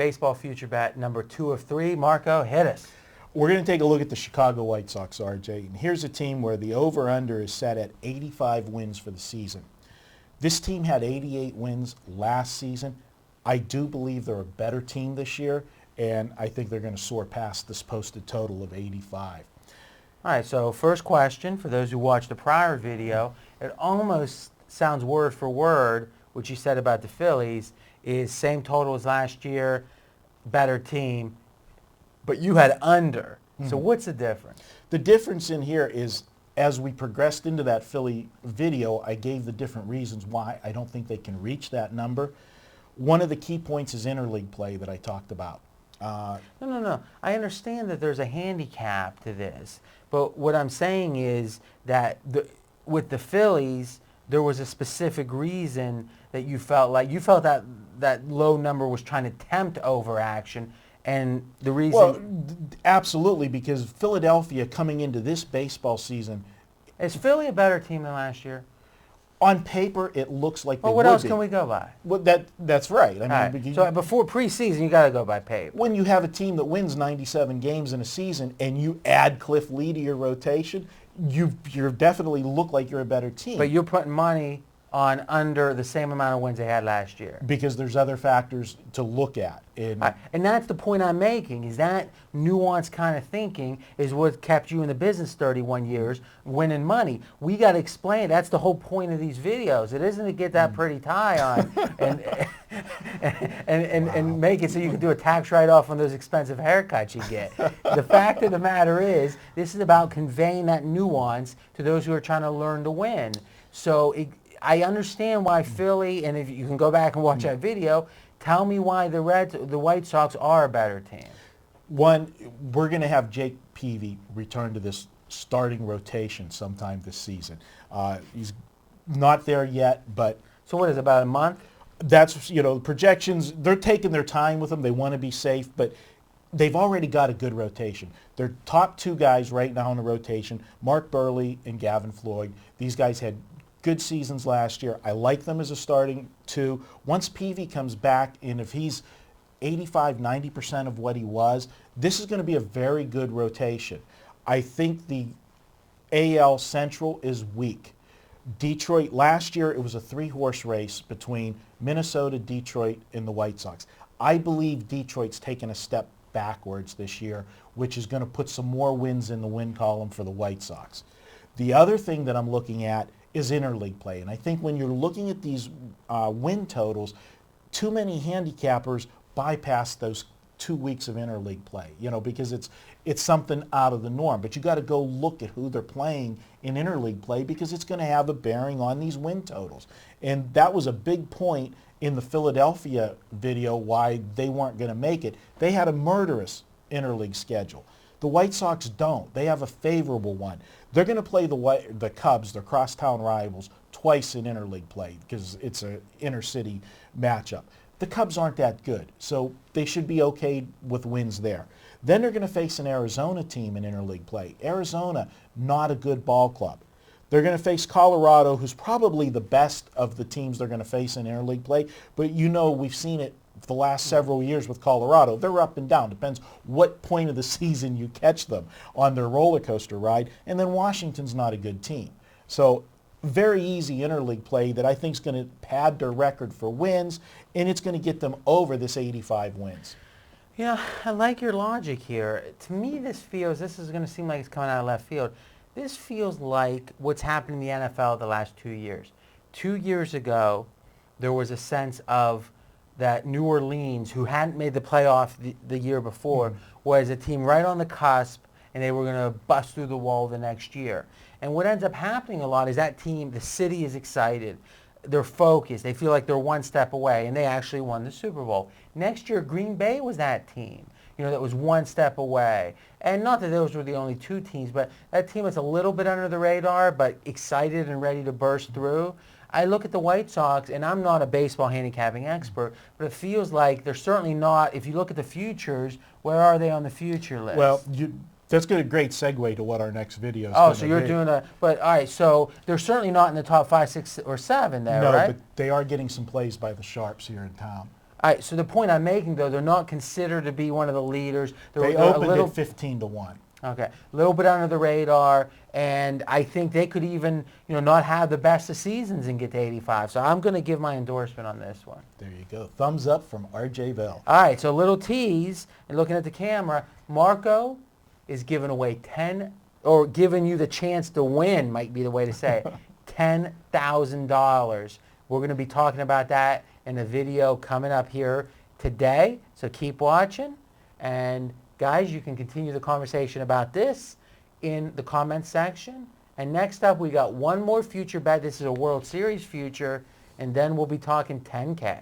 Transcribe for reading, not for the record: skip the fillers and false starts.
baseball future bet number 2 of 3. Marco, hit us. We're going to take a look at the Chicago White Sox, RJ. And here's a team where the over-under is set at 85 wins for the season. This team had 88 wins last season. I do believe they're a better team this year, and I think they're going to soar past this posted total of 85. All right, so first question, for those who watched the prior video, it almost sounds word for word what you said about the Phillies, is same total as last year, better team, but you had under. So what's the difference? The difference in here is, as we progressed into that Philly video, I gave the different reasons why I don't think they can reach that number. One of the key points is interleague play that I talked about. No. I understand that there's a handicap to this, but what I'm saying is that with the Phillies, there was a specific reason that you felt that that low number was trying to tempt overaction, and the reason... Well, absolutely, because Philadelphia coming into this baseball season... Is Philly a better team than last year? On paper, it looks like they would be. Well, what else can we go by? Well, that's right. I mean, so before preseason, you got to go by paper. When you have a team that wins 97 games in a season and you add Cliff Lee to your rotation, you definitely look like you're a better team. But you're putting money on under the same amount of wins they had last year. Because there's other factors to look at. And that's the point I'm making, is that nuanced kind of thinking is what kept you in the business 31 years, winning money. We got to explain. That's the whole point of these videos. It isn't to get that pretty tie on and make it so you can do a tax write-off on those expensive haircuts you get. The fact of the matter is, this is about conveying that nuance to those who are trying to learn to win. So I understand why Philly, and if you can go back and watch that video, tell me why the White Sox are a better team. One, we're going to have Jake Peavy return to this starting rotation sometime this season. He's not there yet, but... So what is it, about a month? That's, projections, they're taking their time with him. They want to be safe, but they've already got a good rotation. Their top 2 guys right now in the rotation, Mark Burley and Gavin Floyd. These guys had good seasons last year. I like them as a starting 2. Once Peavy comes back, and if he's 85, 90% of what he was, this is going to be a very good rotation. I think the AL Central is weak. Detroit, last year it was a 3-horse race between Minnesota, Detroit, and the White Sox. I believe Detroit's taken a step backwards this year, which is going to put some more wins in the win column for the White Sox. The other thing that I'm looking at is interleague play. And I think when you're looking at these win totals, too many handicappers bypass those 2 weeks of interleague play, because it's something out of the norm. But you got to go look at who they're playing in interleague play, because it's going to have a bearing on these win totals. And that was a big point in the Philadelphia video why they weren't going to make it. They had a murderous interleague schedule. The White Sox don't. They have a favorable one. They're going to play the Cubs, their crosstown rivals, twice in interleague play because it's an inter-city matchup. The Cubs aren't that good, so they should be okay with wins there. Then they're going to face an Arizona team in interleague play. Arizona, not a good ball club. They're going to face Colorado, who's probably the best of the teams they're going to face in interleague play, but we've seen it the last several years with Colorado. They're up and down. Depends what point of the season you catch them on their roller coaster ride. And then Washington's not a good team. So very easy interleague play that I think is going to pad their record for wins, and it's going to get them over this 85 wins. I like your logic here. To me, this is going to seem like it's coming out of left field. This feels like what's happened in the NFL the last 2 years. 2 years ago, there was a sense of that New Orleans, who hadn't made the playoff the year before, was a team right on the cusp, and they were going to bust through the wall the next year. And what ends up happening a lot is that team, the city is excited. They're focused. They feel like they're one step away, and they actually won the Super Bowl. Next year, Green Bay was that team, that was one step away. And not that those were the only 2 teams, but that team was a little bit under the radar, but excited and ready to burst through. I look at the White Sox, and I'm not a baseball handicapping expert, but it feels like they're certainly not. If you look at the futures, where are they on the future list? Well, that's a great segue to what our next video is. Oh, so you're doing but all right, so they're certainly not in the top 5, 6, or 7 there, no, right? No, but they are getting some plays by the Sharps here in town. All right, so the point I'm making, though, they're not considered to be one of the leaders. They they're opened at 15-1. Okay, a little bit under the radar, and I think they could even, not have the best of seasons and get to 85. So I'm going to give my endorsement on this one. There you go. Thumbs up from R.J. Bell. All right, so a little tease, and looking at the camera, Marco is giving away or giving you the chance to win, might be the way to say it, $10,000. We're going to be talking about that in a video coming up here today, so keep watching. And guys, you can continue the conversation about this in the comments section. And next up, we got one more future bet. This is a World Series future, and then we'll be talking 10K.